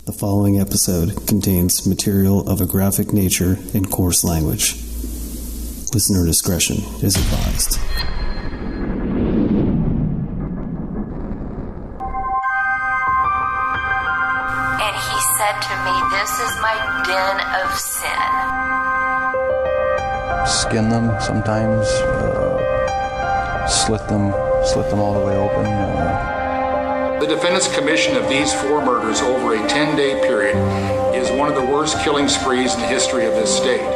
The following episode contains material of a graphic nature and coarse language. Listener discretion is advised. And he said to me, "This is my den of sin." Skin them sometimes, slit them all the way open. The defendant's commission of these four murders over a 10-day period is one of the worst killing sprees in the history of this state.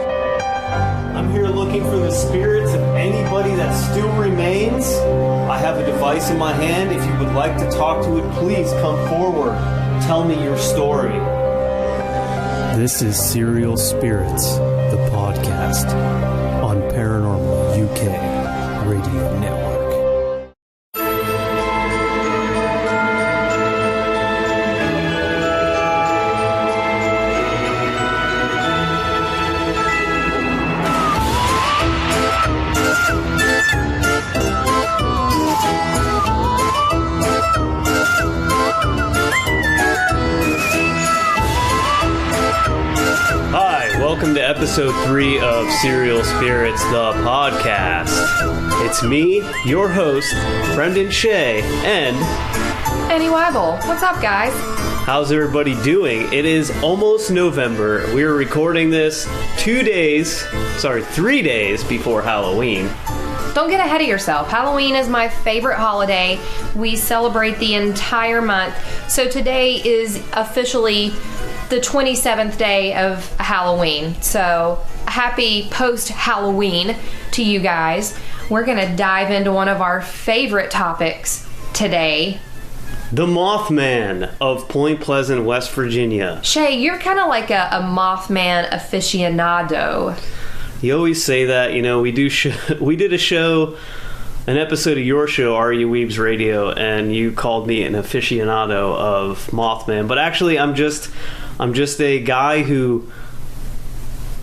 I'm here looking for the spirits of anybody that still remains. I have a device in my hand. If you would like to talk to it, please come forward. Tell me your story. This is Serial Spirits, the podcast on Paranormal UK Radio Network. Welcome to episode 3 of Serial Spirits, the podcast. It's me, your host, Brendan Shea, and Annie Weibel. What's up, guys? How's everybody doing? It is almost November. We're recording this 3 days before Halloween. Don't get ahead of yourself. Halloween is my favorite holiday. We celebrate the entire month. So today is officially the 27th day of Halloween. So happy post-Halloween to you guys. We're going to dive into one of our favorite topics today. The Mothman of Point Pleasant, West Virginia. Shay, you're kind of like a Mothman aficionado. You always say that. You know, we did a show, an episode of your show, RU Weebs Radio, and you called me an aficionado of Mothman. But actually, I'm just a guy who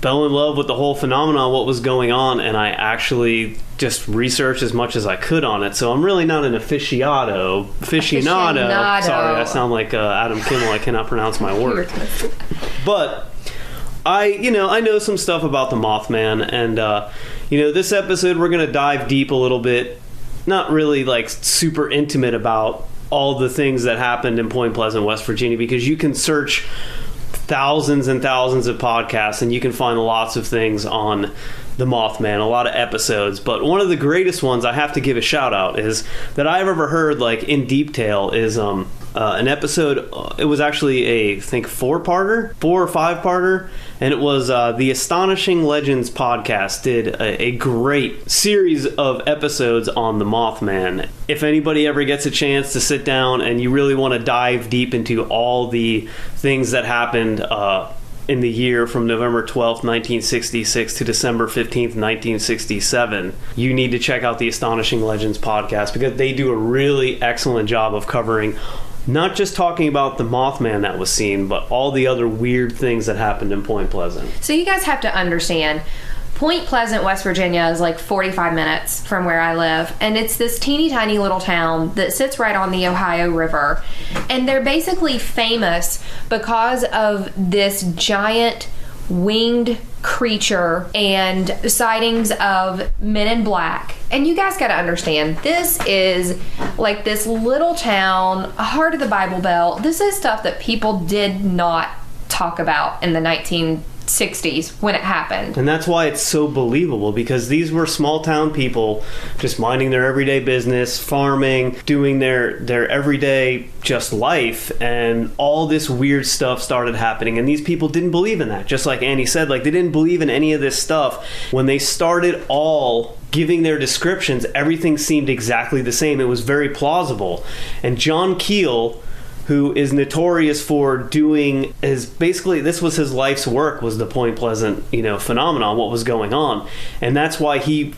fell in love with the whole phenomenon, what was going on, and I actually just researched as much as I could on it. So I'm really not an aficionado. Sorry, I sound like Adam Kimmel. I cannot pronounce my word. But I know some stuff about the Mothman, and this episode we're going to dive deep a little bit. Not really like super intimate about all the things that happened in Point Pleasant, West Virginia, because you can search thousands and thousands of podcasts and you can find lots of things on the Mothman, a lot of episodes. But one of the greatest ones I have to give a shout out is that I've ever heard like in detail is an episode. It was actually I think 4 or 5-parter, and it was the Astonishing Legends podcast did a great series of episodes on the Mothman. If anybody ever gets a chance to sit down and you really want to dive deep into all the things that happened in the year from November 12th, 1966 to December 15th, 1967, you need to check out the Astonishing Legends podcast, because they do a really excellent job of covering not just talking about the Mothman that was seen, but all the other weird things that happened in Point Pleasant. So you guys have to understand, Point Pleasant, West Virginia is like 45 minutes from where I live, and it's this teeny tiny little town that sits right on the Ohio River, and they're basically famous because of this giant winged creature and sightings of men in black. And you guys got to understand, this is like this little town, heart of the Bible Belt. This is stuff that people did not talk about in the 1960s when it happened. And that's why it's so believable, because these were small town people just minding their everyday business, farming, doing their everyday just life, and all this weird stuff started happening, and these people didn't believe in that. Just like Annie said, like they didn't believe in any of this stuff. When they started all giving their descriptions, everything seemed exactly the same. It was very plausible. And John Keel, who is notorious for doing this was his life's work, was the Point Pleasant, phenomenon, what was going on. And that's why he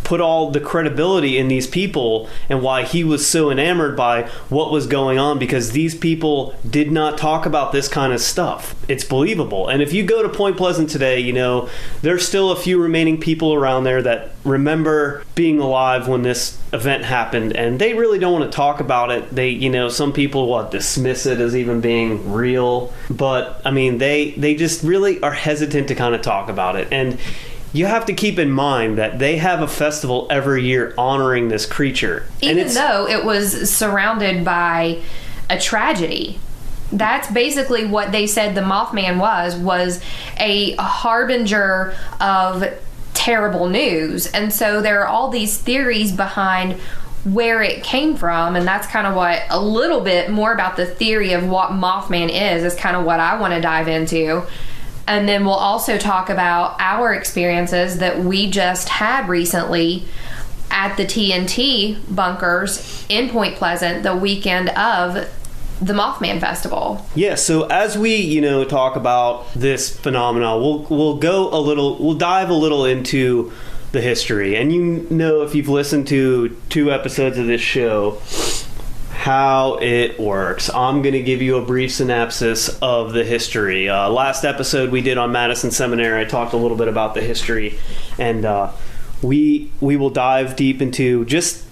put all the credibility in these people and why he was so enamored by what was going on, because these people did not talk about this kind of stuff. It's believable. And if you go to Point Pleasant today, you know, there's still a few remaining people around there that remember being alive when this event happened, and they really don't want to talk about it. They, you know, some people dismiss it as even being real, but I mean, they just really are hesitant to kind of talk about it. And you have to keep in mind that they have a festival every year honoring this creature. Even though it was surrounded by a tragedy. That's basically what they said the Mothman was a harbinger of terrible news. And so there are all these theories behind where it came from, and that's kind of what a little bit more about the theory of what Mothman is kind of what I want to dive into. And then we'll also talk about our experiences that we just had recently at the TNT bunkers in Point Pleasant the weekend of the Mothman Festival. Yeah, so as we, you know, talk about this phenomenon, we'll dive a little into the history. And you know, if you've listened to 2 episodes of this show, how it works. I'm going to give you a brief synopsis of the history. Last episode we did on Madison Seminary, I talked a little bit about the history, and we will dive deep into just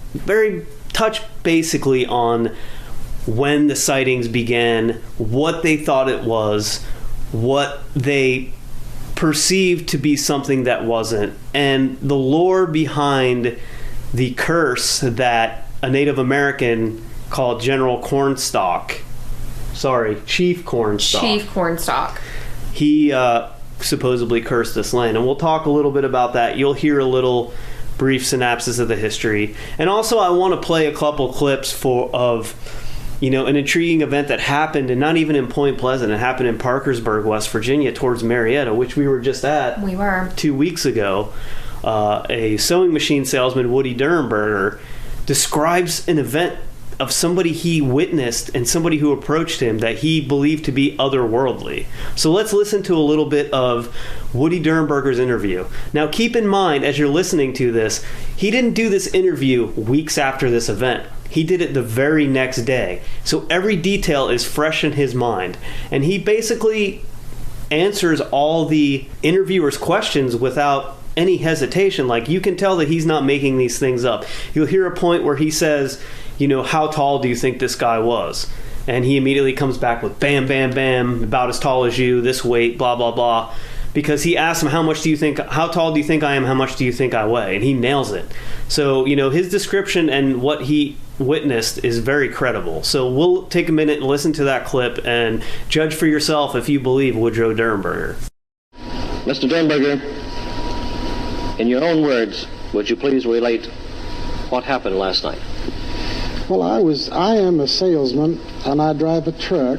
touch basically on when the sightings began, what they thought it was, what they perceived to be something that wasn't, and the lore behind the curse that a Native American called Chief Cornstalk. He supposedly cursed this land, and we'll talk a little bit about that. You'll hear a little brief synopsis of the history, and also I want to play a couple clips of, you know, an intriguing event that happened, and not even in Point Pleasant. It happened in Parkersburg, West Virginia, towards Marietta, which we were just at. We were 2 weeks ago. A sewing machine salesman, Woody Durenberger, describes an event of somebody he witnessed and somebody who approached him that he believed to be otherworldly. So let's listen to a little bit of Woody Durenberger's interview. Now keep in mind, as you're listening to this, he didn't do this interview weeks after this event. He did it the very next day. So every detail is fresh in his mind. And he basically answers all the interviewer's questions without any hesitation. Like, you can tell that he's not making these things up. You'll hear a point where he says, you know, how tall do you think this guy was? And he immediately comes back with bam, bam, bam, about as tall as you, this weight, blah, blah, blah. Because he asks him, how tall do you think I am? How much do you think I weigh? And he nails it. So, you know, his description and what he witnessed is very credible. So we'll take a minute and listen to that clip and judge for yourself if you believe Woodrow Durenberger. Mr. Durenberger, in your own words, would you please relate what happened last night? Well, I am a salesman, and I drive a truck.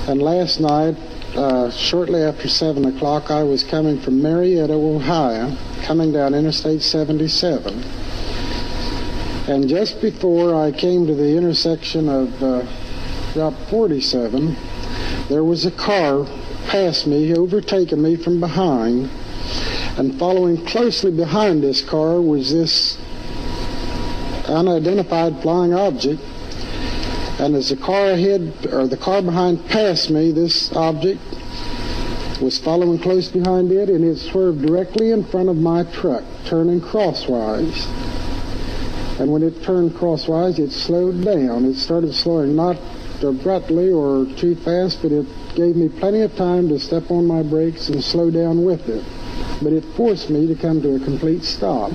And last night, shortly after 7 o'clock, I was coming from Marietta, Ohio, coming down Interstate 77. And just before I came to the intersection of Route 47, there was a car past me, overtaking me from behind. And following closely behind this car was this unidentified flying object, and as the car behind passed me, this object was following close behind it, and it swerved directly in front of my truck, turning crosswise. And when it turned crosswise, it slowed down. It started slowing, not abruptly or too fast, but it gave me plenty of time to step on my brakes and slow down with it. But it forced me to come to a complete stop.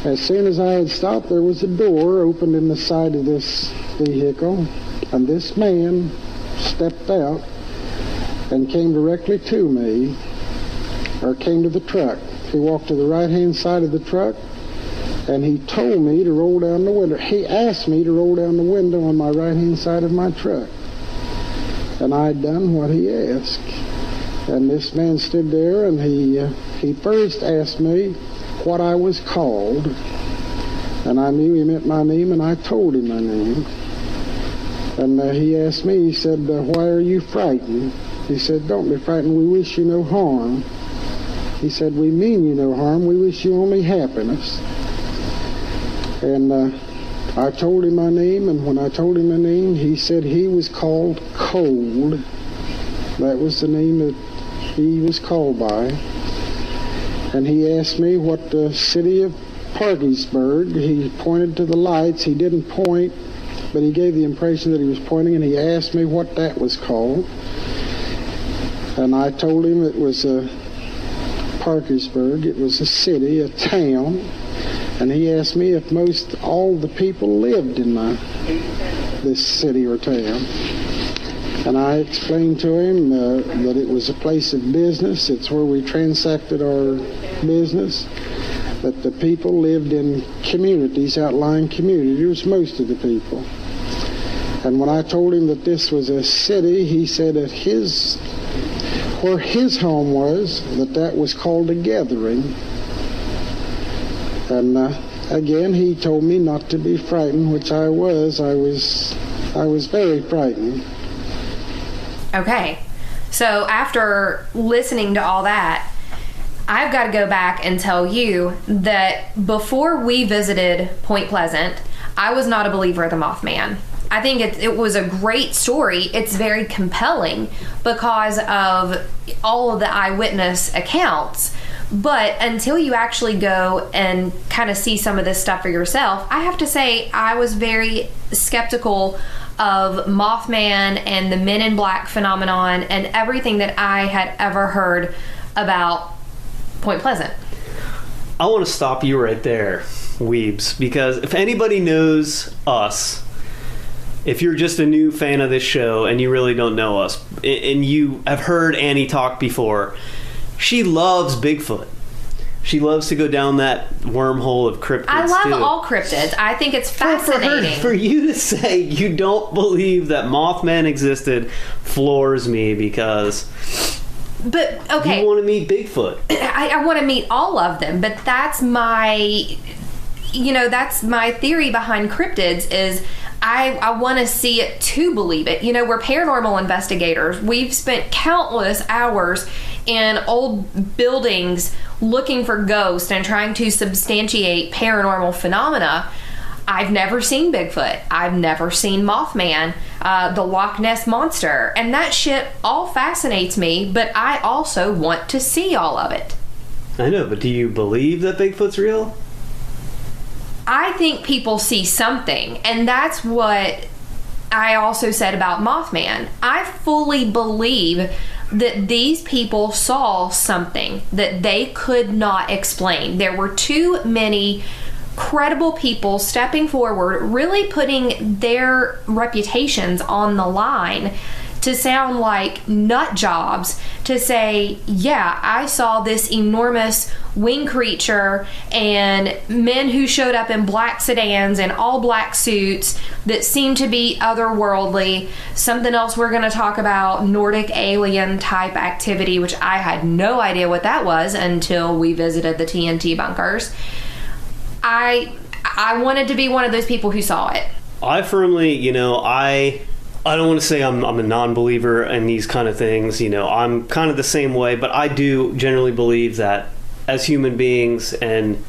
As soon as I had stopped, there was a door opened in the side of this vehicle, and this man stepped out and came directly to me, or came to the truck. He walked to the right-hand side of the truck, and he told me to roll down the window. He asked me to roll down the window on my right-hand side of my truck. And I had done what he asked. And this man stood there, and he first asked me what I was called, and I knew he meant my name, and I told him my name. And he asked me, he said, why are you frightened? He said, don't be frightened, we wish you no harm. He said, we mean you no harm. We wish you only happiness. And I told him my name, and when I told him my name, he said he was called Cold. That was the name that he was called by. And he asked me what the city of Parkersburg, he pointed to the lights. He didn't point, but he gave the impression that he was pointing, and he asked me what that was called. And I told him it was Parkersburg. It was a city, a town. And he asked me if most all the people lived in this city or town. And I explained to him that it was a place of business. It's where we transacted our business. That the people lived in communities, outlying communities, most of the people. And when I told him that this was a city, he said that where his home was, that was called a gathering. And again, he told me not to be frightened, which I was. I was very frightened. Okay, so after listening to all that, I've got to go back and tell you that before we visited Point Pleasant, I was not a believer of the Mothman. I think it was a great story. It's very compelling because of all of the eyewitness accounts. But until you actually go and kind of see some of this stuff for yourself, I have to say I was very skeptical of Mothman and the Men in Black phenomenon and everything that I had ever heard about Point Pleasant. I want to stop you right there, Weebs, because if anybody knows us, if you're just a new fan of this show and you really don't know us, and you have heard Annie talk before, she loves Bigfoot. She loves to go down that wormhole of cryptids. I love all cryptids. I think it's fascinating. For you to say you don't believe that Mothman existed floors me, because... But, okay. You want to meet Bigfoot. I want to meet all of them, but that's my... that's my theory behind cryptids is... I want to see it to believe it. We're paranormal investigators. We've spent countless hours in old buildings looking for ghosts and trying to substantiate paranormal phenomena. I've never seen Bigfoot. I've never seen Mothman, the Loch Ness Monster. And that shit all fascinates me, but I also want to see all of it. I know, but do you believe that Bigfoot's real? I think people see something, and that's what I also said about Mothman. I fully believe that these people saw something that they could not explain. There were too many credible people stepping forward, really putting their reputations on the line to sound like nut jobs, to say, yeah, I saw this enormous wing creature and men who showed up in black sedans and all black suits that seemed to be otherworldly. Something else we're going to talk about, Nordic alien type activity, which I had no idea what that was until we visited the TNT bunkers. I wanted to be one of those people who saw it. I firmly, I don't want to say I'm a non-believer in these kind of things. I'm kind of the same way, but I do generally believe that as human beings, and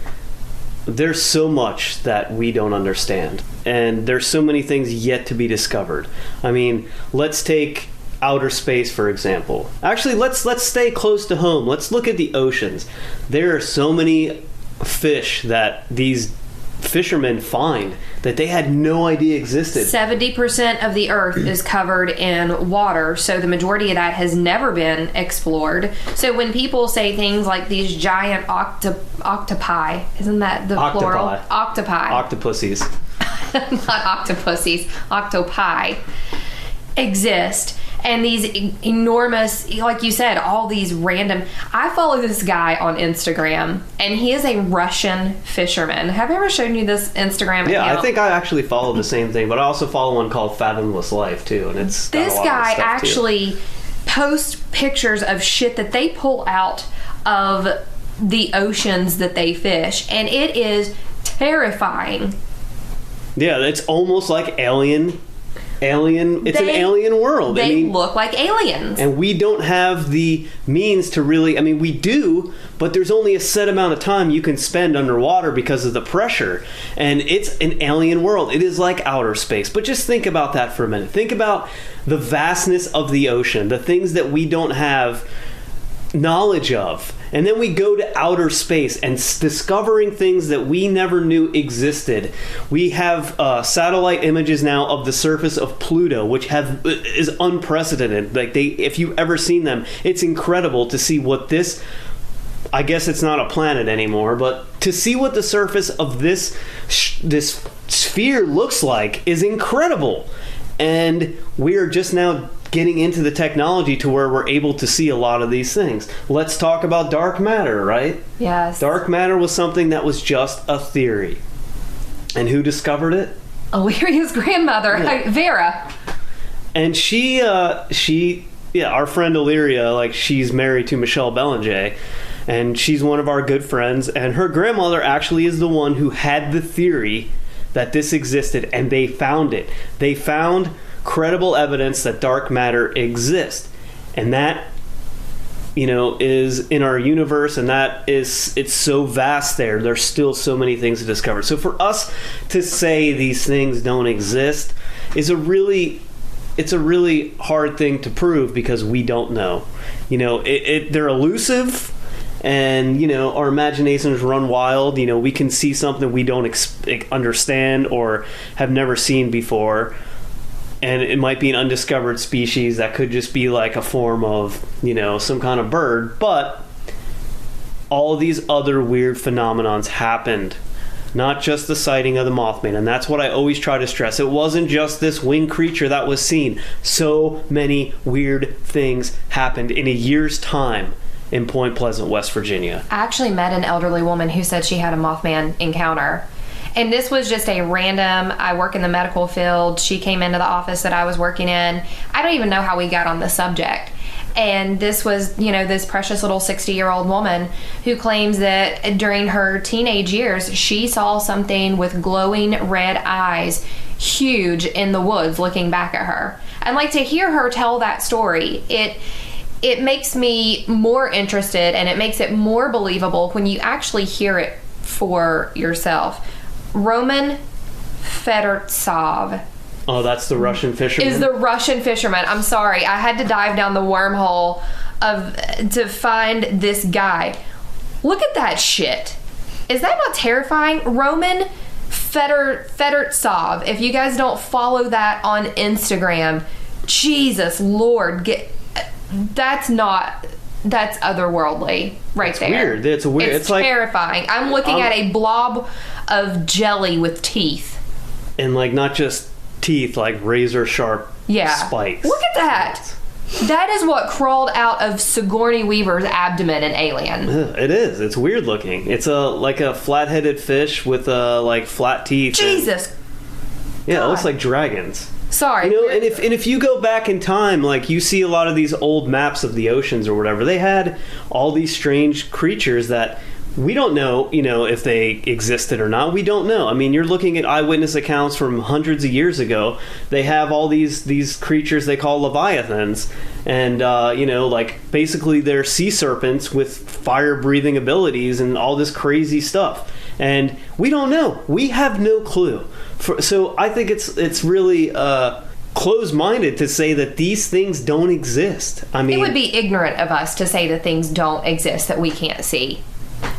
there's so much that we don't understand, and there's so many things yet to be discovered. I mean, let's take outer space, for example. Actually, let's stay close to home. Let's look at the oceans. There are so many fish that these fishermen find that they had no idea existed. 70% of the earth is covered in water, so the majority of that has never been explored. So when people say things like these giant octopi, isn't that the plural? Octopi. Octopussies. Not octopussies, octopi exist. And these enormous, like you said, all these random... I follow this guy on Instagram, and he is a Russian fisherman. Have I ever shown you this Instagram account? Yeah, I think I actually follow the same thing, but I also follow one called Fathomless Life, too, and it's got this a lot guy of stuff actually too. Posts pictures of shit that they pull out of the oceans that they fish, and it is terrifying. Yeah, it's almost like alien alien. It's an alien world. They look like aliens. And we don't have the means to really, I mean, we do, but there's only a set amount of time you can spend underwater because of the pressure. And it's an alien world. It is like outer space. But just think about that for a minute. Think about the vastness of the ocean, the things that we don't have knowledge of. And then we go to outer space and discovering things that we never knew existed. We have satellite images now of the surface of Pluto, which is unprecedented. Like if you've ever seen them, it's incredible to see what this, I guess it's not a planet anymore, but to see what the surface of this sphere looks like is incredible. And we are just now getting into the technology to where we're able to see a lot of these things. Let's talk about dark matter, right? Yes. Dark matter was something that was just a theory. And who discovered it? Illyria's grandmother, Vera. And she, our friend Illyria, like, she's married to Michelle Belanger, and she's one of our good friends, and her grandmother actually is the one who had the theory that this existed, and they found it. They found credible evidence that dark matter exists, and that, you know, is in our universe, and it's so vast there's still so many things to discover. So for us to say these things don't exist is a really hard thing to prove, because we don't know. You know, they're elusive, and, you know, our imaginations run wild. You know, we can see something we don't understand or have never seen before, and it might be an undiscovered species that could just be like a form of, you know, some kind of bird. But all of these other weird phenomenons happened, not just the sighting of the Mothman. And that's what I always try to stress. It wasn't just this winged creature that was seen. So many weird things happened in a year's time in Point Pleasant, West Virginia. I actually met an elderly woman who said she had a Mothman encounter. And this was just a random, I work in the medical field. She came into the office that I was working in. I don't even know how we got on the subject. And this was, you know, this precious little 60-year-old woman who claims that during her teenage years, she saw something with glowing red eyes, huge, in the woods looking back at her. And like, to hear her tell that story, it makes me more interested, and it makes it more believable when you actually hear it for yourself. Roman Fedortsov. Oh, that's the Russian fisherman? Is the Russian fisherman. I'm sorry. I had to dive down the wormhole to find this guy. Look at that shit. Is that not terrifying? Roman Fedortsov. If you guys don't follow that on Instagram, Jesus Lord, that's otherworldly right there. Weird. It's weird. It's terrifying. I'm looking at a blob of jelly with teeth. And like, not just teeth, like razor sharp spikes. Look at that. That is what crawled out of Sigourney Weaver's abdomen in Alien. It is. It's weird looking. It's like a flat-headed fish with like flat teeth. Jesus. Yeah, it looks like dragons. Sorry. You know, and if you go back in time, like, you see a lot of these old maps of the oceans or whatever, they had all these strange creatures that we don't know, you know, if they existed or not. We don't know. I mean, you're looking at eyewitness accounts from hundreds of years ago. They have all these creatures they call leviathans, and you know, like, basically they're sea serpents with fire-breathing abilities and all this crazy stuff. And we don't know. We have no clue. So I think it's really closed-minded to say that these things don't exist. I mean, it would be ignorant of us to say that things don't exist that we can't see.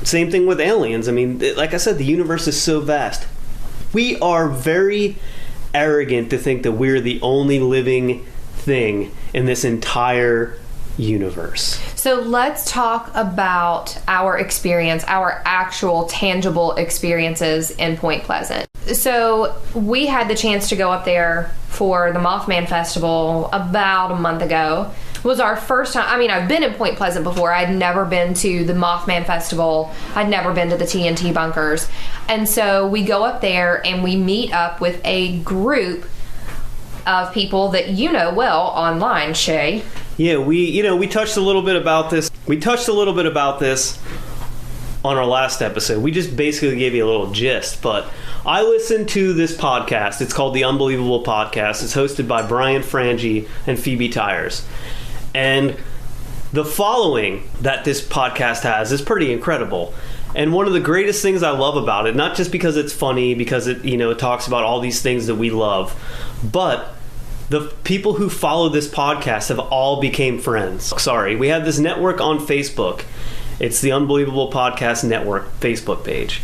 Same thing with aliens. I mean, like I said, the universe is so vast. We are very arrogant to think that we're the only living thing in this entire universe. So let's talk about our experience, our actual tangible experiences in Point Pleasant. So we had the chance to go up there for the Mothman Festival about a month ago. It was our first time. I mean, I've been in Point Pleasant before. I'd never been to the Mothman Festival. I'd never been to the TNT bunkers. And so we go up there and we meet up with a group of people that you know well online, Shay. Yeah, we touched a little bit about this. We touched a little bit about this on our last episode. We just basically gave you a little gist, but I listen to this podcast. It's called The Unbelievable Podcast. It's hosted by Brian Frangie and Phoebe Tyers. And the following that this podcast has is pretty incredible. And one of the greatest things I love about it, not just because it's funny, because it, it talks about all these things that we love, but the people who follow this podcast have all became friends. Sorry, we have this network on Facebook. It's the Unbelievable Podcast Network Facebook page.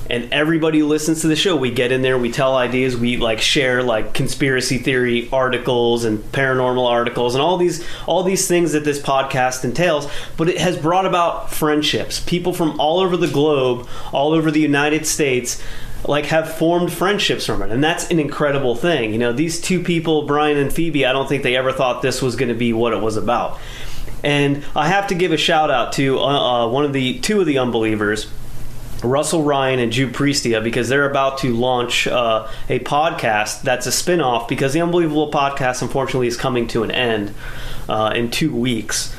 And everybody who listens to the show, we get in there, we tell ideas, we share conspiracy theory articles and paranormal articles and all these things that this podcast entails. But it has brought about friendships. People from all over the globe, all over the United States, have formed friendships from it. And that's an incredible thing. These two people, Brian and Phoebe, I don't think they ever thought this was going to be what it was about. And I have to give a shout out to two of the Unbelievers, Russell Ryan and Jude Priestia, because they're about to launch a podcast that's a spin-off, because the Unbelievable Podcast unfortunately is coming to an end in 2 weeks.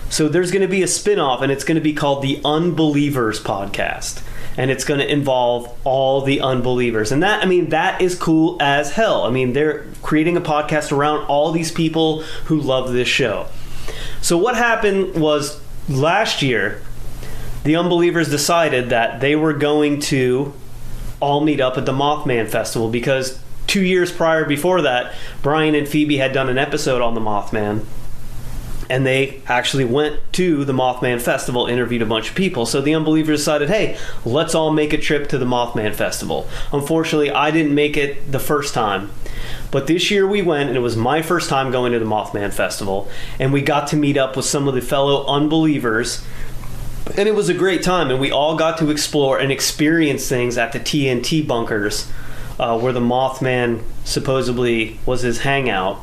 So there's going to be a spin-off, and it's going to be called the Unbelievers Podcast, and it's going to involve all the unbelievers. And that is cool as hell. They're creating a podcast around all these people who love this show. So what happened was, last year the Unbelievers decided that they were going to all meet up at the Mothman Festival, because 2 years before that, Brian and Phoebe had done an episode on the Mothman, and they actually went to the Mothman Festival, interviewed a bunch of people. So the Unbelievers decided, hey, let's all make a trip to the Mothman Festival. Unfortunately, I didn't make it the first time, but this year we went, and it was my first time going to the Mothman Festival, and we got to meet up with some of the fellow Unbelievers. And it was a great time, and we all got to explore and experience things at the TNT bunkers, where the Mothman supposedly was his hangout.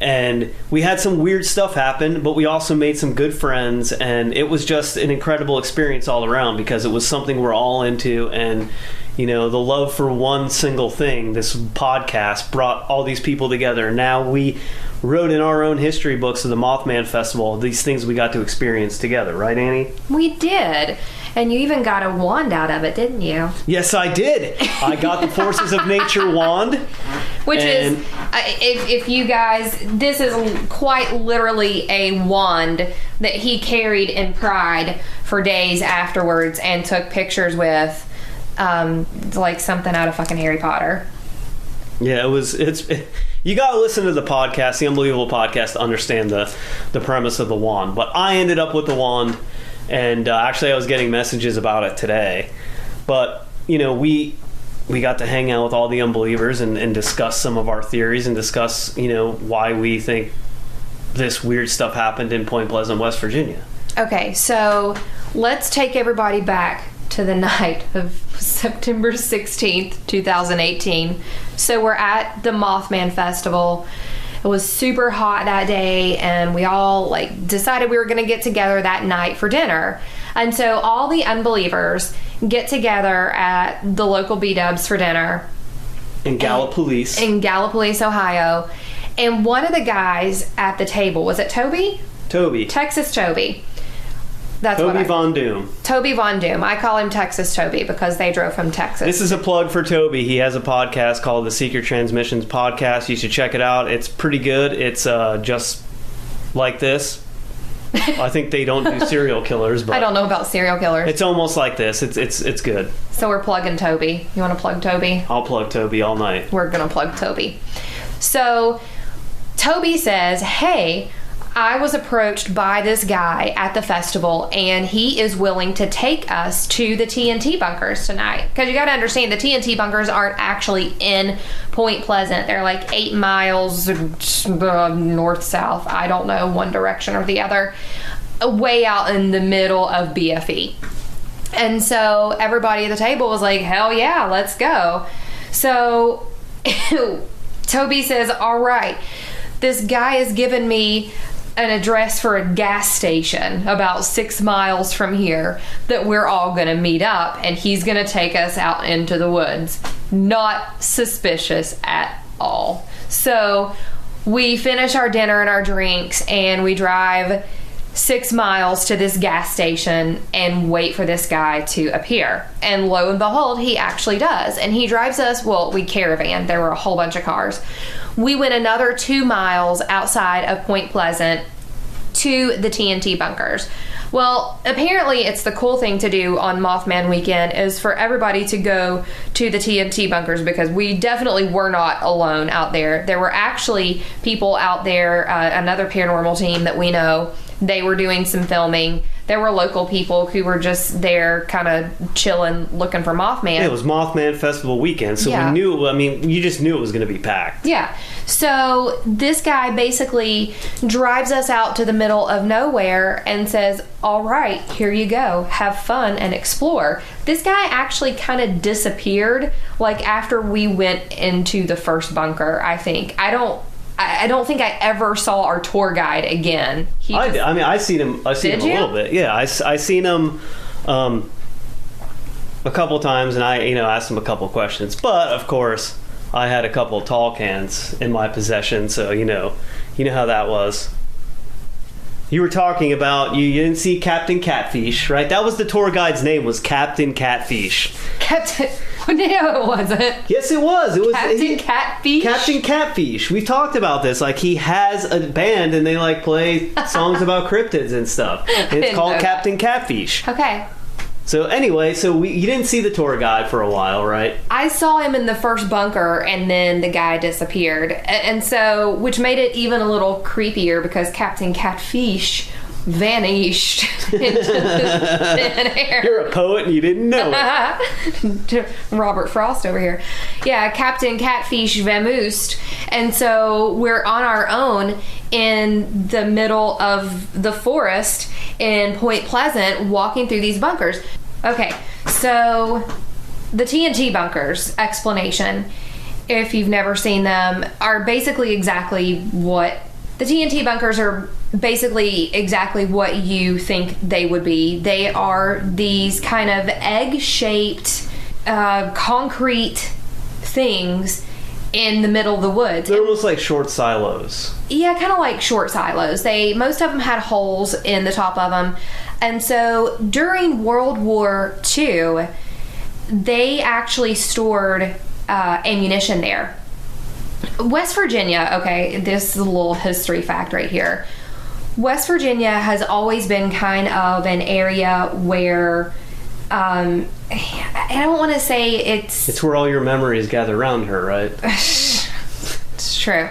And we had some weird stuff happen, but we also made some good friends, and it was just an incredible experience all around, because it was something we're all into. And the love for one single thing, this podcast, brought all these people together. Now we wrote in our own history books of the Mothman Festival these things we got to experience together, right, Annie? We did. And you even got a wand out of it, didn't you? Yes, I did. I got the Forces of Nature wand. Which is, if you guys, this is quite literally a wand that he carried in pride for days afterwards and took pictures with, like something out of fucking Harry Potter. Yeah, you gotta listen to the podcast, the Unbelievable Podcast, to understand the premise of the wand. But I ended up with the wand, and actually I was getting messages about it today. But we got to hang out with all the Unbelievers and discuss some of our theories, and discuss why we think this weird stuff happened in Point Pleasant, West Virginia. Okay, so let's take everybody back to the night of September 16th, 2018. So we're at the Mothman Festival. It was super hot that day, and we all decided we were going to get together that night for dinner. And so all the Unbelievers get together at the local B-dubs for dinner. In Gallipolis. In Gallipolis, Ohio. And one of the guys at the table, was it Toby? Toby. Texas Toby. That's Toby Von Doom. Toby Von Doom. I call him Texas Toby because they drove from Texas. This is a plug for Toby. He has a podcast called the Secret Transmissions Podcast. You should check it out. It's pretty good. It's just like this. I think they don't do serial killers, but I don't know about serial killers. It's almost like this. It's good. So we're plugging Toby. You want to plug Toby? I'll plug Toby all night. We're going to plug Toby. So Toby says, hey, I was approached by this guy at the festival, and he is willing to take us to the TNT bunkers tonight. Because you got to understand, the TNT bunkers aren't actually in Point Pleasant. They're 8 miles north-south. I don't know, one direction or the other. Way out in the middle of BFE. And so everybody at the table was like, hell yeah, let's go. So Toby says, all right, this guy has given me an address for a gas station about 6 miles from here that we're all going to meet up, and he's going to take us out into the woods. Not suspicious at all. So we finish our dinner and our drinks, and we drive 6 miles to this gas station and wait for this guy to appear. And lo and behold, he actually does. And he drives us, well, we caravan. There were a whole bunch of cars. We went another 2 miles outside of Point Pleasant to the TNT bunkers. Well, apparently it's the cool thing to do on Mothman weekend is for everybody to go to the TNT bunkers, because we definitely were not alone out there. There were actually people out there, another paranormal team that we know, they were doing some filming. There were local people who were just there kind of chilling, looking for Mothman. Yeah, it was Mothman Festival weekend, so we knew, I mean, you just knew it was going to be packed. Yeah. So this guy basically drives us out to the middle of nowhere and says, all right, here you go. Have fun and explore. This guy actually kind of disappeared, like, after we went into the first bunker, I think. I don't think I ever saw our tour guide again. I seen him a little bit. Yeah, I seen him a couple times, and I asked him a couple questions. But of course, I had a couple of tall cans in my possession, so you know how that was. You were talking about you didn't see Captain Catfish, right? That was the tour guide's name, was Captain Catfish. Captain. No, it wasn't. Yes, it was. It was Captain Catfish. Captain Catfish. We've talked about this. Like, he has a band and they like play songs about cryptids and stuff. And it's called Captain Catfish. Okay. So anyway, you didn't see the tour guide for a while, right? I saw him in the first bunker, and then the guy disappeared, and so, which made it even a little creepier because Captain Catfish vanished into thin air. You're a poet and you didn't know it. Robert Frost over here. Yeah, Captain Catfish vamoosed. And so we're on our own in the middle of the forest in Point Pleasant walking through these bunkers. Okay, so the TNT bunkers, explanation, if you've never seen them, are basically exactly what the TNT bunkers are. Basically exactly what you think they would be. They are these kind of egg-shaped concrete things in the middle of the woods. They're almost like short silos. Yeah, kind of like short silos. Most of them had holes in the top of them. And so during World War II, they actually stored ammunition there. West Virginia, okay, this is a little history fact right here. West Virginia has always been kind of an area where, I don't want to say it's where all your memories gather around her, right? It's true.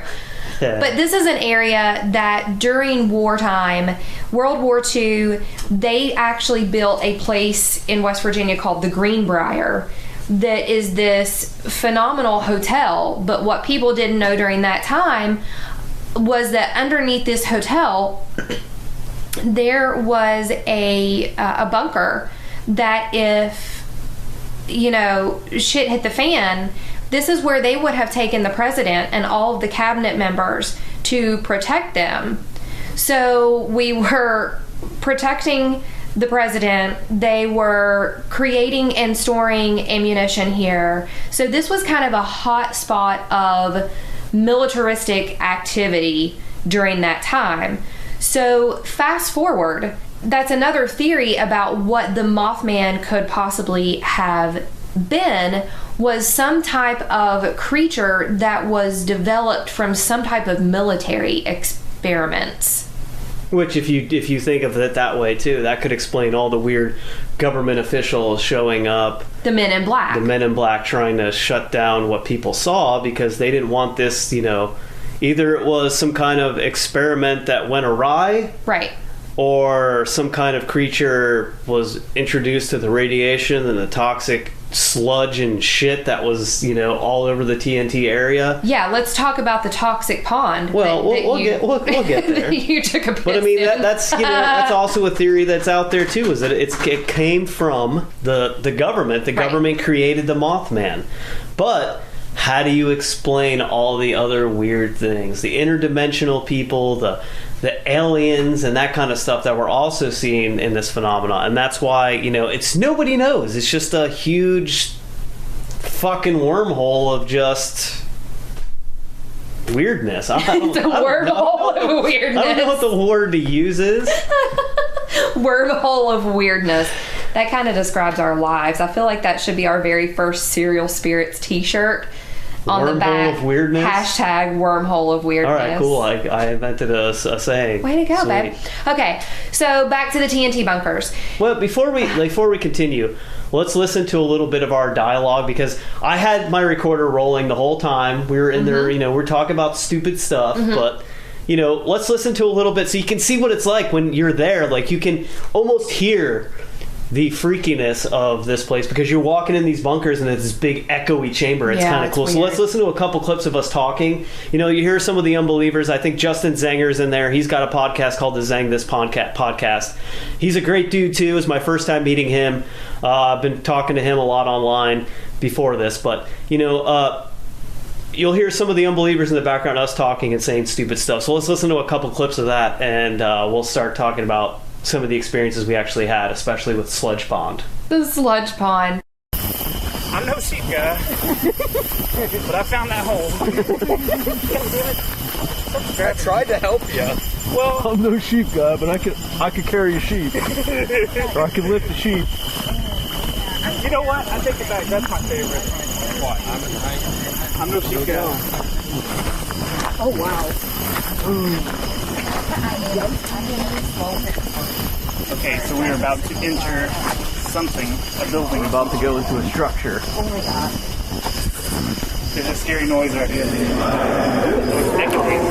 Yeah. But this is an area that during wartime, World War II, they actually built a place in West Virginia called the Greenbrier that is this phenomenal hotel. But what people didn't know during that time was that underneath this hotel there was a bunker that if shit hit the fan, this is where they would have taken the president and all of the cabinet members to protect them. So we were protecting the president. They were creating and storing ammunition here. So this was kind of a hot spot of militaristic activity during that time. So fast forward, that's another theory about what the Mothman could possibly have been, was some type of creature that was developed from some type of military experiments. Which, if you think of it that way too, that could explain all the weird government officials showing up. The Men in Black. The Men in Black trying to shut down what people saw because they didn't want this, either it was some kind of experiment that went awry. Right. Or some kind of creature was introduced to the radiation and the toxic sludge and shit that was, all over the TNT area. Yeah, let's talk about the toxic pond. Well, we'll get there. You took a piss. But I mean, that's that's also a theory that's out there too. Is that it came from the government. The government created the Mothman, but how do you explain all the other weird things? The interdimensional people, the aliens, and that kind of stuff that we're also seeing in this phenomenon. And that's why, it's nobody knows. It's just a huge fucking wormhole of just weirdness. The wormhole of weirdness. I don't know what the word to use is. Wormhole of weirdness. That kind of describes our lives. I feel like that should be our very first Serial Spirits t-shirt. On the back, of weirdness. Hashtag wormhole of weirdness. All right, cool. I invented a saying. Way to go, Sweet. babe. Okay, so back to the TNT bunkers. Well, before we continue, let's listen to a little bit of our dialogue, because I had my recorder rolling the whole time. We were in there, we're talking about stupid stuff, but let's listen to a little bit so you can see what it's like when you're there. Like, you can almost hear the freakiness of this place, because you're walking in these bunkers and it's this big echoey chamber. It's kind of cool. Weird. So let's listen to a couple clips of us talking. You hear some of the unbelievers. I think Justin Zenger's in there. He's got a podcast called the Zeng This Podcast. He's a great dude too. It was my first time meeting him. I've been talking to him a lot online before this, but you'll hear some of the unbelievers in the background, us talking and saying stupid stuff. So let's listen to a couple clips of that, and we'll start talking about some of the experiences we actually had, especially with Sludge Pond. The Sludge Pond. I'm no sheep guy, but I found that hole. I tried to help you. Well, I'm no sheep guy, but I could carry a sheep, or I could lift a sheep. You know what? I take it back. That's my favorite. What? I'm no sheep guy. Oh wow. Okay, so we're about to enter something, a building. We're about to go into a structure. Oh my god. There's a scary noise right here. Echoing.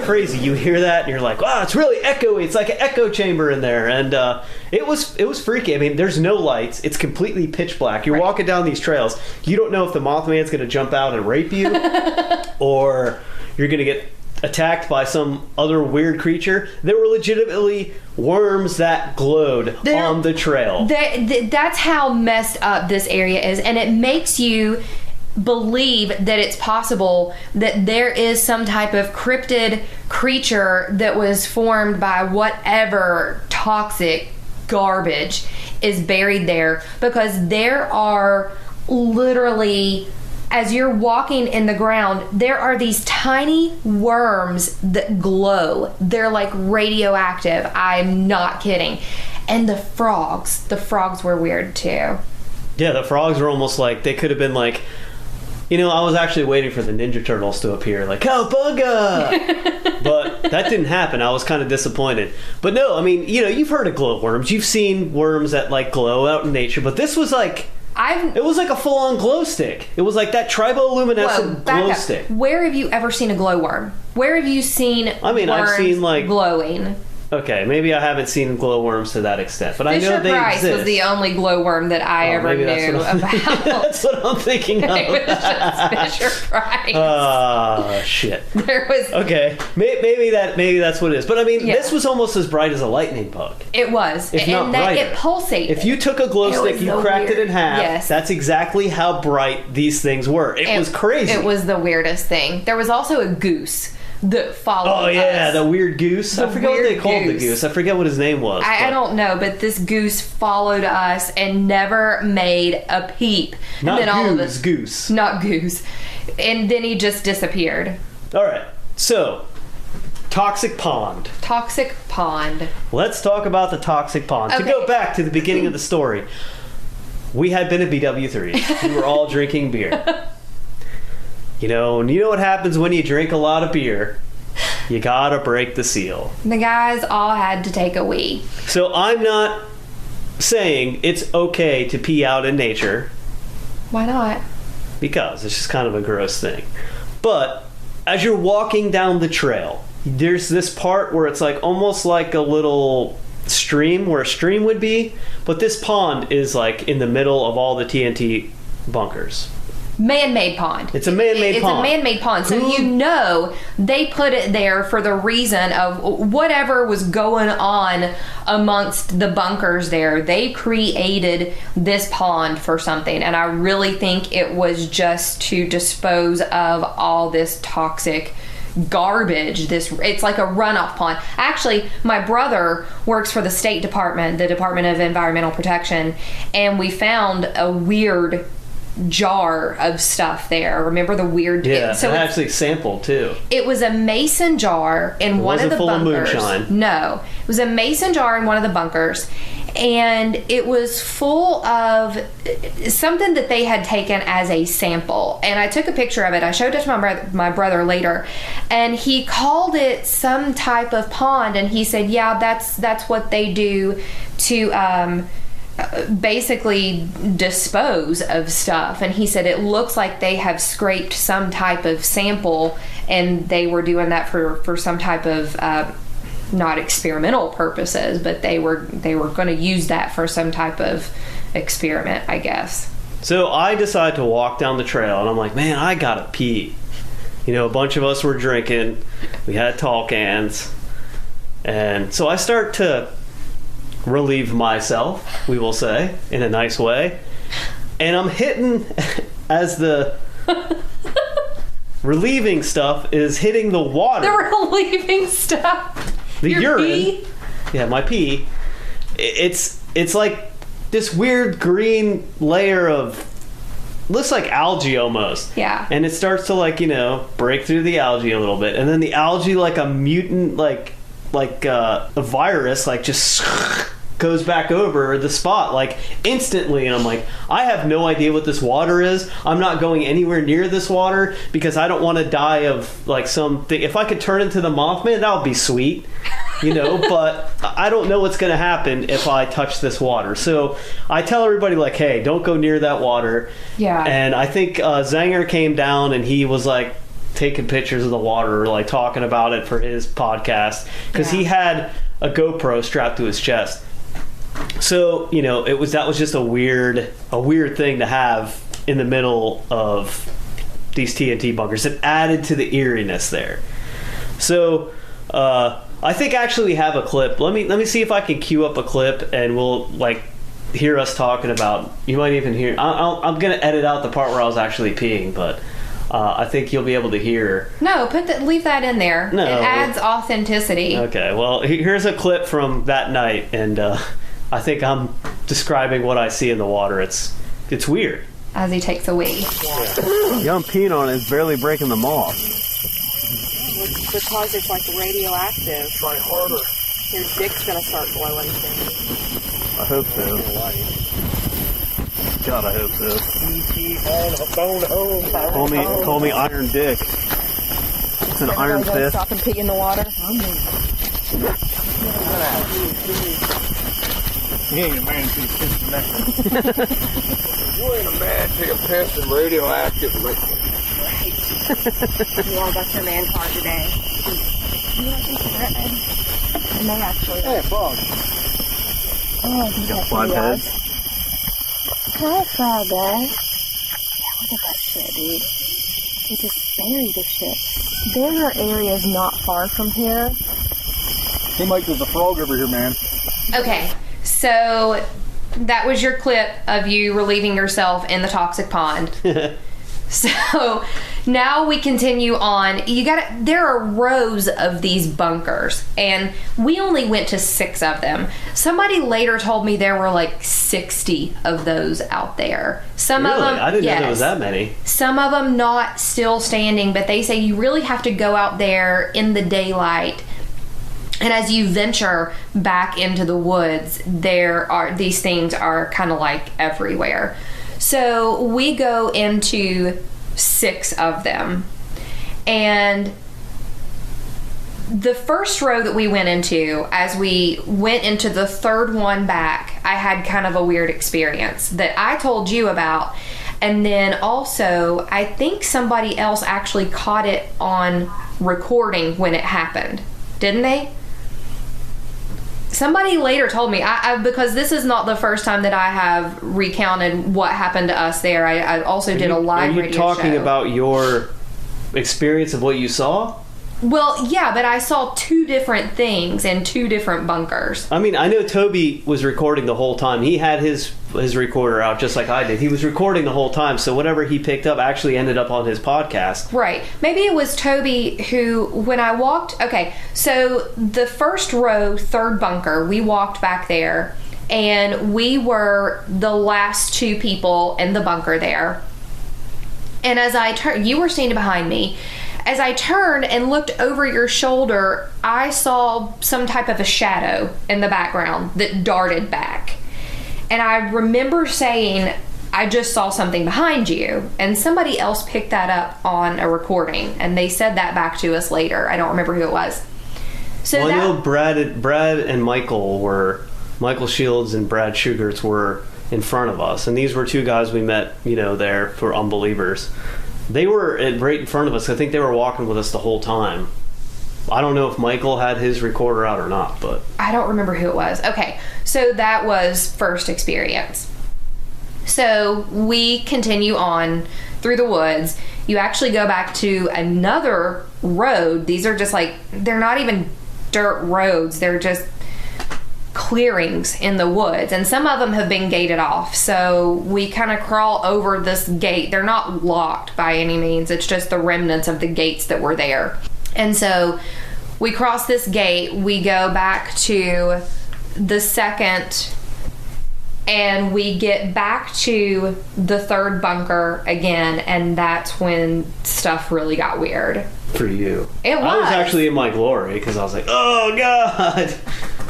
Crazy. You hear that and you're like, wow, it's really echoey. It's like an echo chamber in there. And it was freaky. I mean, there's no lights. It's completely pitch black. You're walking down these trails. You don't know if the Mothman's going to jump out and rape you or you're going to get attacked by some other weird creature. There were legitimately worms that glowed on the trail. That's how messed up this area is. And it makes you believe that it's possible that there is some type of cryptid creature that was formed by whatever toxic garbage is buried there, because there are literally, as you're walking in the ground, there are these tiny worms that glow. They're like radioactive. I'm not kidding. And the frogs were weird too. Yeah, the frogs were almost like, they could have been like, I was actually waiting for the Ninja Turtles to appear, like, cowabunga! But that didn't happen. I was kind of disappointed. But no, I mean, you've heard of glowworms. You've seen worms that, like, glow out in nature. But this was like, it was like a full-on glow stick. It was like that triboluminescent glow stick. Where have you ever seen a glowworm? Where have you seen I've seen, like, glowing? Okay, maybe I haven't seen glowworms to that extent, but I know Fisher they Price exist. was the only glowworm that I ever maybe knew about. That's what I'm thinking of. It was just Fisher Price. Oh, shit. There was... Okay, maybe that's what it is. But I mean, this was almost as bright as a lightning bug. It was. If not brighter. It pulsated. If you took a glow stick, you cracked it in half. Yes. That's exactly how bright these things were. It was crazy. It was the weirdest thing. There was also a goose that followed us. Oh, yeah, the weird goose. I forget what they called the goose. I forget what his name was. I don't know, but this goose followed us and never made a peep. Not and then all of us, goose. Not goose. And then he just disappeared. All right, so... Toxic pond. Toxic pond. Let's talk about the toxic pond. Okay. To go back to the beginning of the story, we had been at BW3. We were all drinking beer. You know what happens when you drink a lot of beer? You gotta break the seal. The guys all had to take a wee. So I'm not saying it's okay to pee out in nature. Why not? Because it's just kind of a gross thing. But as you're walking down the trail, there's this part where it's like almost like a little stream where a stream would be, but this pond is like in the middle of all the TNT bunkers. Man-made pond. It's a man-made pond. It's a man-made pond. So they put it there for the reason of whatever was going on amongst the bunkers there. They created this pond for something. And I really think it was just to dispose of all this toxic garbage. It's like a runoff pond. Actually, my brother works for the State Department, the Department of Environmental Protection, and we found a weird jar of stuff there. Remember the weird... Yeah, so and actually sampled too. It was a mason jar in one of the bunkers. Full of moonshine. No. It was a mason jar in one of the bunkers, and it was full of something that they had taken as a sample. And I took a picture of it. I showed it to my brother later, and he called it some type of pond, and he said, yeah, that's what they do to... basically dispose of stuff. And he said it looks like they have scraped some type of sample, and they were doing that for some type of not experimental purposes, but they were going to use that for some type of experiment, I guess. So I decided to walk down the trail, and I'm like, man, I gotta pee. You know, a bunch of us were drinking, we had tall cans, and so I start to relieve myself, we will say, in a nice way, and I'm hitting as the relieving stuff is hitting the water. The relieving stuff. The Your urine. pee? Yeah, my pee. It's like this weird green layer of, looks like algae almost. Yeah. And it starts to break through the algae a little bit, and then the algae, like a mutant, like a virus, just goes back over the spot instantly. And I'm like, I have no idea what this water is. I'm not going anywhere near this water because I don't want to die of something. If I could turn into the Mothman, that would be sweet, but I don't know what's going to happen if I touch this water. So I tell everybody hey, don't go near that water. Yeah. And I think Zanger came down and he was taking pictures of the water, talking about it for his podcast, because he had a GoPro strapped to his chest. So that was just a weird thing to have in the middle of these TNT bunkers. It added to the eeriness there. So I think I actually have a clip. Let me see if I can cue up a clip, and we'll hear us talking about. You might even hear. I'm gonna edit out the part where I was actually peeing, but. I think you'll be able to hear. No, leave that in there. No, it adds authenticity. Okay, well, here's a clip from that night, and I think I'm describing what I see in the water. It's weird. As he takes a wee. Yeah, I'm peeing on it. It's barely breaking them off. Because it's radioactive. Try harder. Your dick's gonna start blowing soon. I hope so. God, I hope so. Call me Iron Dick. It's an iron fist. Stop and pee in the water. He ain't a man till he pisses that. You ain't a man till you piss in radioactive liquid. Right. You all got your man card today. You want some threatening? It may actually. Hey, frog. Oh, I think that's Five heads. Hi, frog guy. Look at that shit, dude. It just buried the shit. There are areas not far from here. Hey, Mike, there's a frog over here, man. Okay, so that was your clip of you relieving yourself in the toxic pond. So now we continue on. There are rows of these bunkers, and we only went to 6 of them. Somebody later told me there were like 60 of those out there. Some really? of them, I didn't know there was that many. Some of them not still standing, but they say you really have to go out there in the daylight. And as you venture back into the woods, these things are kind of like everywhere. So we go into 6 of them. And the first row that we went into, as we went into the third one back, I had kind of a weird experience that I told you about. And then also, I think somebody else actually caught it on recording when it happened. Didn't they? Somebody later told me, because this is not the first time that I have recounted what happened to us there. I also did a live radio show. Are you talking about your experience of what you saw? Well, yeah, but I saw 2 different things in 2 different bunkers. I mean, I know Toby was recording the whole time. He had his recorder out just like I did. He was recording the whole time, so whatever he picked up actually ended up on his podcast. Right. Maybe it was Toby who, when I walked... Okay, so the first row, 3rd bunker, we walked back there, and we were the last 2 people in the bunker there. And as I turned... You were standing behind me. As I turned and looked over your shoulder, I saw some type of a shadow in the background that darted back. And I remember saying, I just saw something behind you. And somebody else picked that up on a recording. And they said that back to us later. I don't remember who it was. So I know Brad and Michael Shields and Brad Shugerts were in front of us. And these were 2 guys we met, there for Unbelievers. They were right in front of us. I think they were walking with us the whole time. I don't know if Michael had his recorder out or not, but... I don't remember who it was. Okay, so that was first experience. So we continue on through the woods. You actually go back to another road. These are just like... They're not even dirt roads. They're just clearings in the woods, and some of them have been gated off, so we kind of crawl over this gate. They're not locked by any means. It's just the remnants of the gates that were there. And so we cross this gate, we go back to the second, and we get back to the 3rd bunker again, and that's when stuff really got weird. For you. It was. I was actually in my glory, because I was like, oh God!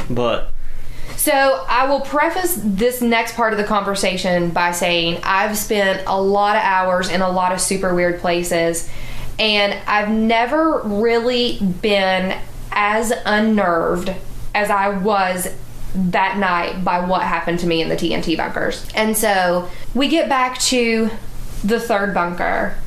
But... So I will preface this next part of the conversation by saying I've spent a lot of hours in a lot of super weird places, and I've never really been as unnerved as I was that night by what happened to me in the TNT bunkers. And so we get back to the 3rd bunker,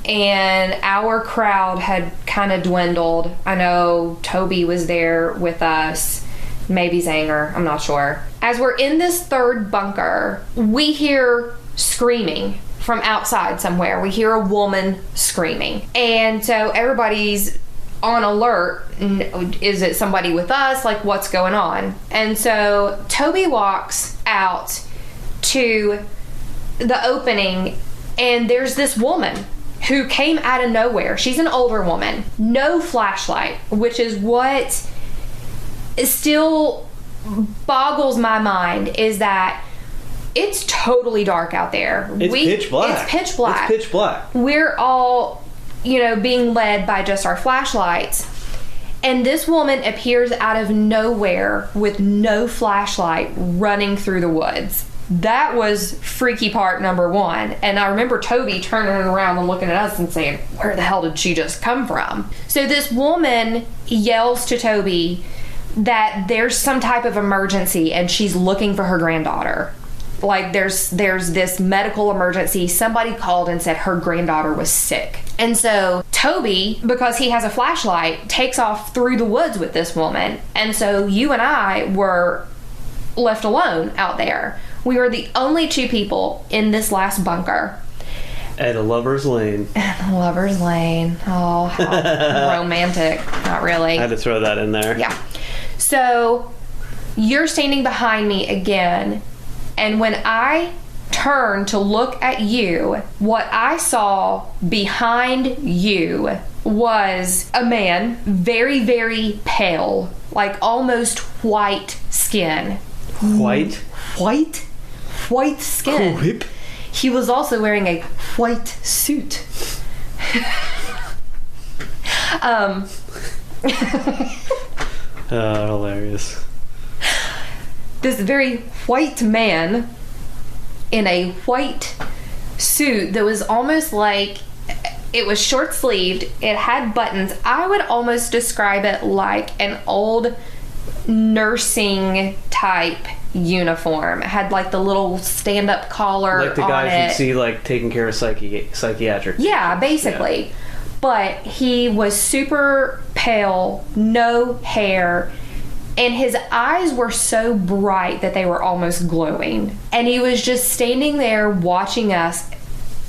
and our crowd had kind of dwindled. I know Toby was there with us. Maybe Zanger, I'm not sure. As we're in this 3rd bunker, we hear screaming from outside somewhere. We hear a woman screaming. And so everybody's on alert. Is it somebody with us? Like, what's going on? And so Toby walks out to the opening, and there's this woman who came out of nowhere. She's an older woman. No flashlight, which is what... It still boggles my mind, is that it's totally dark out there. It's pitch black. It's pitch black. It's pitch black. We're all, being led by just our flashlights. And this woman appears out of nowhere with no flashlight running through the woods. That was freaky part number 1. And I remember Toby turning around and looking at us and saying, where the hell did she just come from? So this woman yells to Toby that there's some type of emergency and she's looking for her granddaughter. like there's this medical emergency. Somebody called and said her granddaughter was sick. And so Toby, because he has a flashlight, takes off through the woods with this woman. And so you and I were left alone out there. We were the only 2 people in this last bunker. At a lover's lane. At a lover's lane. Oh, how romantic. Not really. I had to throw that in there. Yeah. So you're standing behind me again, and when I turned to look at you, what I saw behind you was a man, very, very pale, like almost white skin. White? White skin. Whip. He was also wearing a white suit. Hilarious. This very white man in a white suit that was almost like, it was short sleeved, it had buttons. I would almost describe it like an old nursing type uniform. It had like the little stand-up collar, like the guys you'd see like taking care of psychiatric. Yeah, basically. Yeah. But he was super pale, no hair, and his eyes were so bright that they were almost glowing. And he was just standing there watching us.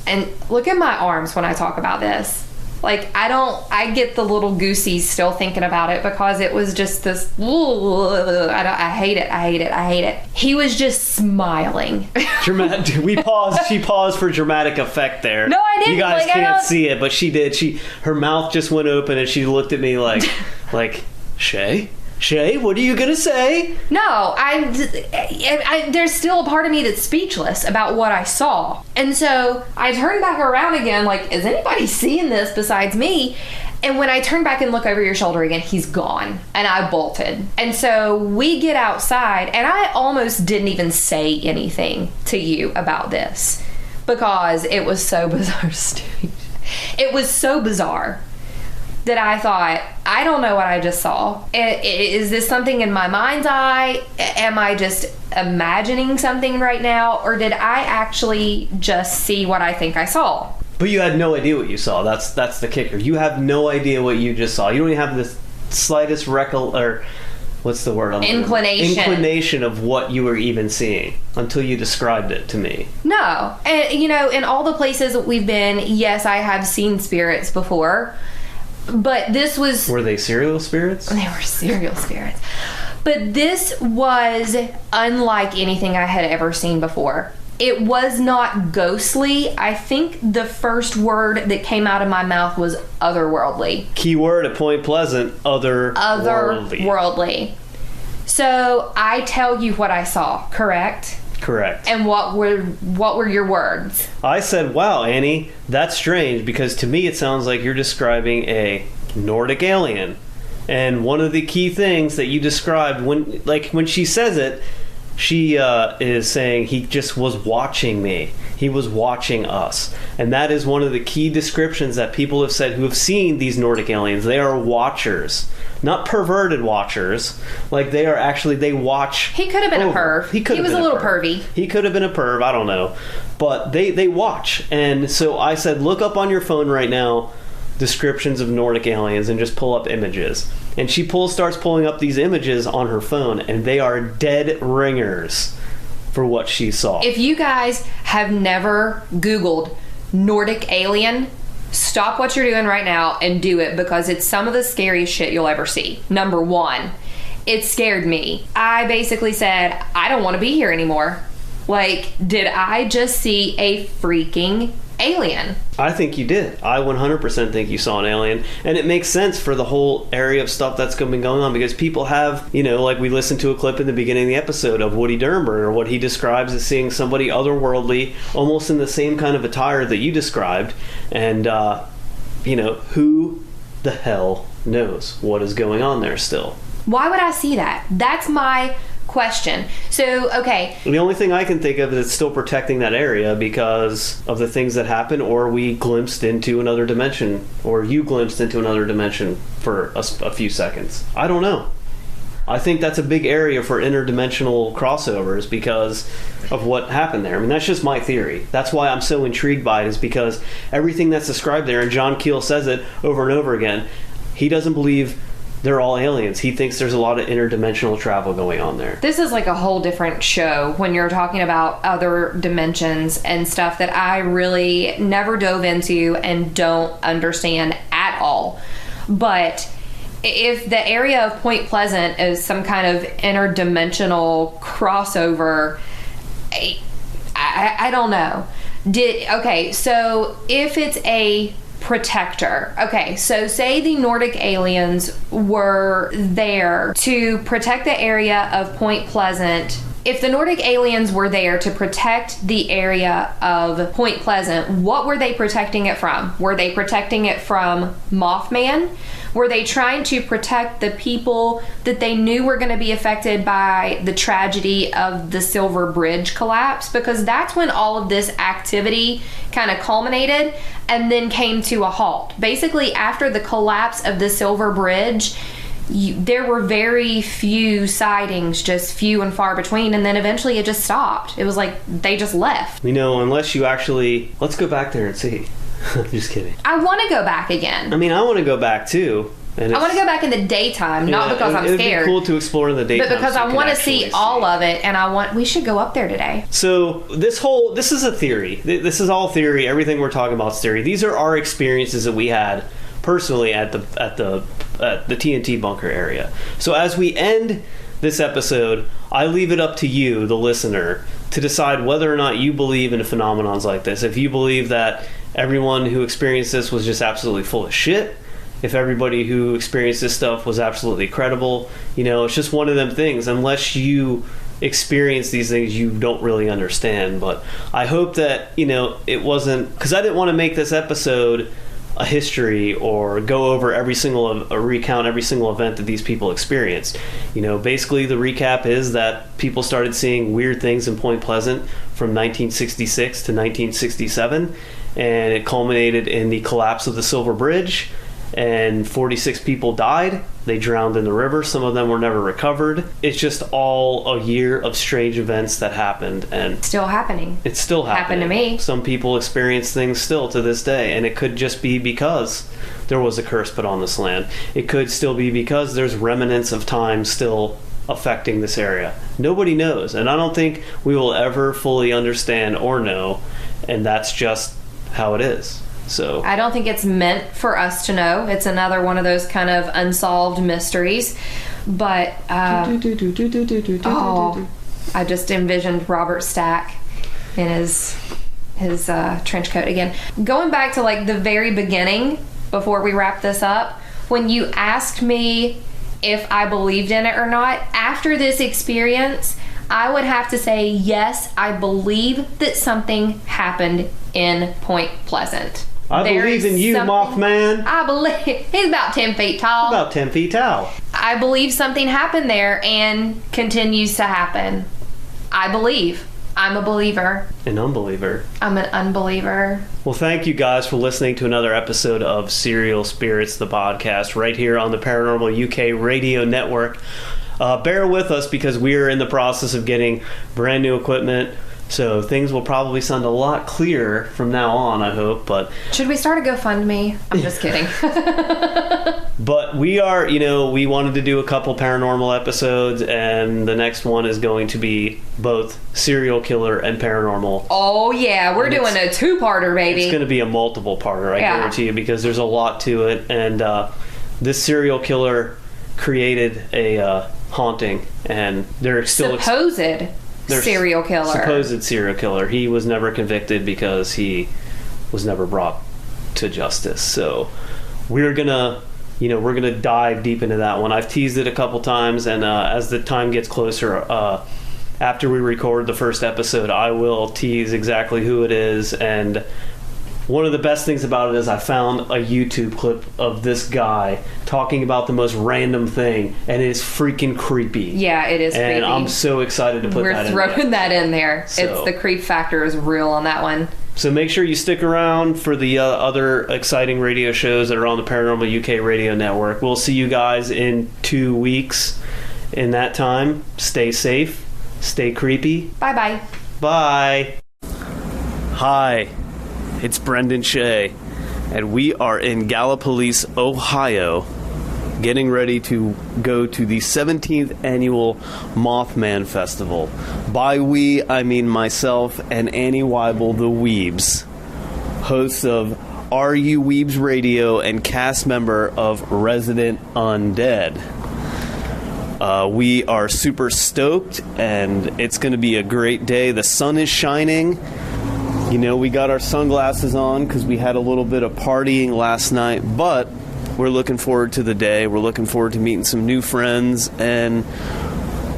And look at my arms when I talk about this. Like, I get the little goosies still thinking about it, because it was just this, I hate it. He was just smiling. She paused for dramatic effect there. No, I didn't. You guys can't see it, but she did. Her mouth just went open and she looked at me like, Shay, what are you gonna say? No, there's still a part of me that's speechless about what I saw. And so I turned back around again, like, is anybody seeing this besides me? And when I turn back and look over your shoulder again, he's gone. And I bolted. And so we get outside, and I almost didn't even say anything to you about this, because it was so bizarre. It was so bizarre that I thought, I don't know what I just saw. Is this something in my mind's eye? Am I just imagining something right now? Or did I actually just see what I think I saw? But you had no idea what you saw. That's the kicker. You have no idea what you just saw. You don't even have the slightest what's the word? Inclination of what you were even seeing until you described it to me. No. And, in all the places that we've been, yes, I have seen spirits before. But this was... Were they serial spirits? They were serial spirits. But this was unlike anything I had ever seen before. It was not ghostly. I think the first word that came out of my mouth was otherworldly. Keyword at Point Pleasant, otherworldly. So I tell you what I saw, correct? Correct. And what were your words? I said, wow, Annie, that's strange, because to me it sounds like you're describing a Nordic alien. And one of the key things that you described, when she says it, she is saying he just was watching me. He was watching us. And that is one of the key descriptions that people have said who have seen these Nordic aliens. They are watchers. Not perverted watchers. Like, they are actually, they watch. He could have been a perv. He was a little pervy. He could have been a perv. I don't know. But they watch. And so I said, look up on your phone right now descriptions of Nordic aliens and just pull up images. And she starts pulling up these images on her phone, and they are dead ringers for what she saw. If you guys have never Googled Nordic alien, stop what you're doing right now and do it, because it's some of the scariest shit you'll ever see. Number one, it scared me. I basically said, I don't want to be here anymore. Like, did I just see a freaking alien? I think you did. I 100% think you saw an alien. And it makes sense for the whole area of stuff that's been going on, because people have, like we listened to a clip in the beginning of the episode of Woody Dernberger, what he describes as seeing somebody otherworldly, almost in the same kind of attire that you described. And, who the hell knows what is going on there still? Why would I see that? That's my question. So, okay. The only thing I can think of is it's still protecting that area because of the things that happen, or we glimpsed into another dimension, or you glimpsed into another dimension for a few seconds. I don't know. I think that's a big area for interdimensional crossovers because of what happened there. I mean, that's just my theory. That's why I'm so intrigued by it, is because everything that's described there, and John Keel says it over and over again, he doesn't believe they're all aliens. He thinks there's a lot of interdimensional travel going on there. This is like a whole different show when you're talking about other dimensions and stuff that I really never dove into and don't understand at all. But if the area of Point Pleasant is some kind of interdimensional crossover, I don't know. So if it's a protector. Okay, so say the Nordic aliens were there to protect the area of Point Pleasant. If the Nordic aliens were there to protect the area of Point Pleasant, what were they protecting it from? Were they protecting it from Mothman? Were they trying to protect the people that they knew were going to be affected by the tragedy of the Silver Bridge collapse? Because that's when all of this activity kind of culminated and then came to a halt. Basically, after the collapse of the Silver Bridge, there were very few sightings, just few and far between, and then eventually it just stopped. It was like they just left. Unless you actually... Let's go back there and see. Just kidding. I want to go back again. I mean, I want to go back too. And I want to go back in the daytime, not because I'm scared. It'd be cool to explore in the daytime, but because I want to see all of it, and we should go up there today. So this is a theory. This is all theory. Everything we're talking about is theory. These are our experiences that we had personally at the TNT bunker area. So as we end this episode, I leave it up to you, the listener, to decide whether or not you believe in phenomenons like this. If you believe that everyone who experienced this was just absolutely full of shit, if everybody who experienced this stuff was absolutely credible, it's just one of them things. Unless you experience these things, you don't really understand. But I hope that, it wasn't... Because I didn't want to make this episode a history or go over recount every single event that these people experienced. Basically the recap is that people started seeing weird things in Point Pleasant from 1966 to 1967, and it culminated in the collapse of the Silver Bridge, and 46 people died. They drowned in the river. Some of them were never recovered. It's just all a year of strange events that happened, and still happening. It's still happening. Happened to me. Some people experience things still to this day, and it could just be because there was a curse put on this land. It could still be because there's remnants of time still affecting this area. Nobody knows, and I don't think we will ever fully understand or know, and that's just how it is. So I don't think it's meant for us to know. It's another one of those kind of unsolved mysteries. But I just envisioned Robert Stack in his trench coat again. Going back to like the very beginning, before we wrap this up, when you asked me if I believed in it or not, after this experience, I would have to say yes, I believe that something happened in Point Pleasant. I believe in you, Mothman. I believe. He's about 10 feet tall. About 10 feet tall. I believe something happened there and continues to happen. I believe. I'm a believer. An unbeliever. I'm an unbeliever. Well, thank you guys for listening to another episode of Serial Spirits, the podcast, right here on the Paranormal UK radio network. Bear with us because we're in the process of getting brand new equipment. So things will probably sound a lot clearer from now on, I hope. But should we start a GoFundMe? I'm just kidding. But we are, we wanted to do a couple paranormal episodes, and the next one is going to be both serial killer and paranormal. Oh, yeah. We're doing a two-parter, baby. It's going to be a multiple-parter, I guarantee you, because there's a lot to it. And this serial killer created a haunting, and they're still... Supposed serial killer. He was never convicted because he was never brought to justice. So we're gonna dive deep into that one. I've teased it a couple times, and as the time gets closer, after we record the first episode, I will tease exactly who it is. And one of the best things about it is I found a YouTube clip of this guy talking about the most random thing, and it is freaking creepy. Yeah, it is creepy. And I'm so excited to put that in there. We're throwing that in there. So, the creep factor is real on that one. So make sure you stick around for the other exciting radio shows that are on the Paranormal UK radio network. We'll see you guys in 2 weeks. In that time, stay safe, stay creepy. Bye-bye. Bye. Hi, it's Brendan Shea, and we are in Gallipolis, Ohio, getting ready to go to the 17th annual Mothman Festival. By we, I mean myself and Annie Weibel, the Weebs, hosts of Are You Weebs Radio and cast member of Resident Undead. We are super stoked, and it's going to be a great day. The sun is shining. You know, we got our sunglasses on because we had a little bit of partying last night, but we're looking forward to the day. We're looking forward to meeting some new friends and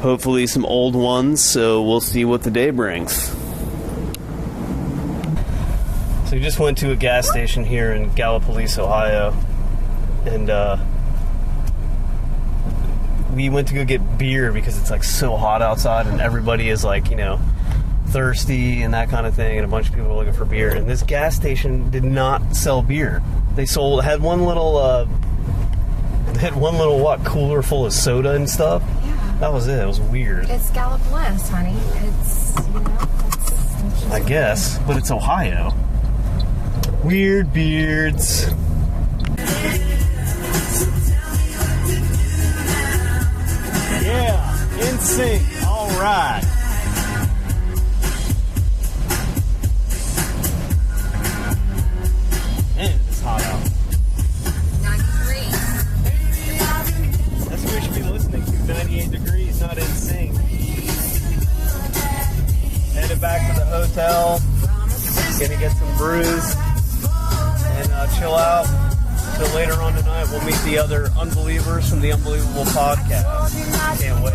hopefully some old ones, so we'll see what the day brings. So we just went to a gas station here in Gallipolis, Ohio, and we went to go get beer because it's like so hot outside and everybody is like, you know, thirsty and that kind of thing, and a bunch of people are looking for beer, and this gas station did not sell beer. They had one little cooler full of soda and stuff. Yeah. That was it. It was weird. It's Gallipolis, honey. It's, you know, it's I guess, but it's Ohio. Weird beards. Yeah, in sync. All right. Man, it's hot out. 93. That's what we should be listening to. 98 degrees, not in sync. Headed back to the hotel. Gonna get some brews and chill out. So later on tonight, we'll meet the other unbelievers from the Unbelievable podcast. Can't wait.